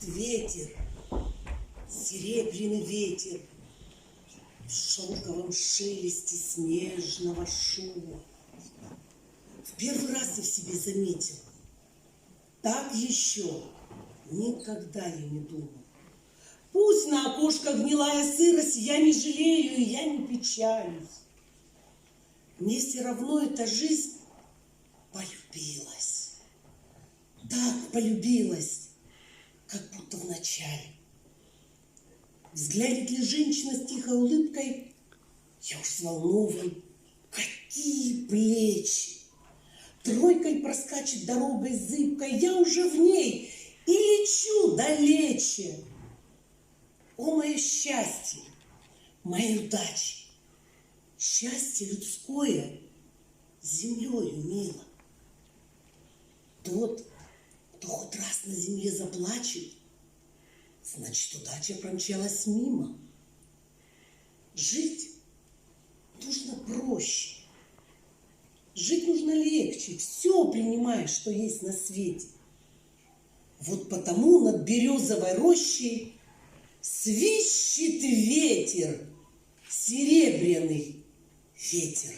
ветер, серебряный ветер, в шелковом шелесте снежного шума. В первый раз я в себе заметил, так еще никогда я не думал. Пусть на окошках гнилая сырость, я не жалею и я не печалюсь. Мне все равно эта жизнь полюбилась. Так полюбилась, как будто в начале. Взглянет ли женщина с тихой улыбкой, я уж взволнован. Какие плечи! Тройкой проскачет дорогой зыбкой, я уже в ней и лечу далече. О, мое счастье, моя удача! Счастье людское с землею мило. Тот, кто хоть раз на земле заплачет, значит, удача промчалась мимо. Жить нужно проще. Жить нужно легче. Все принимаешь, что есть на свете. Вот потому над березовой рощей свищет ветер, серебряный ветер.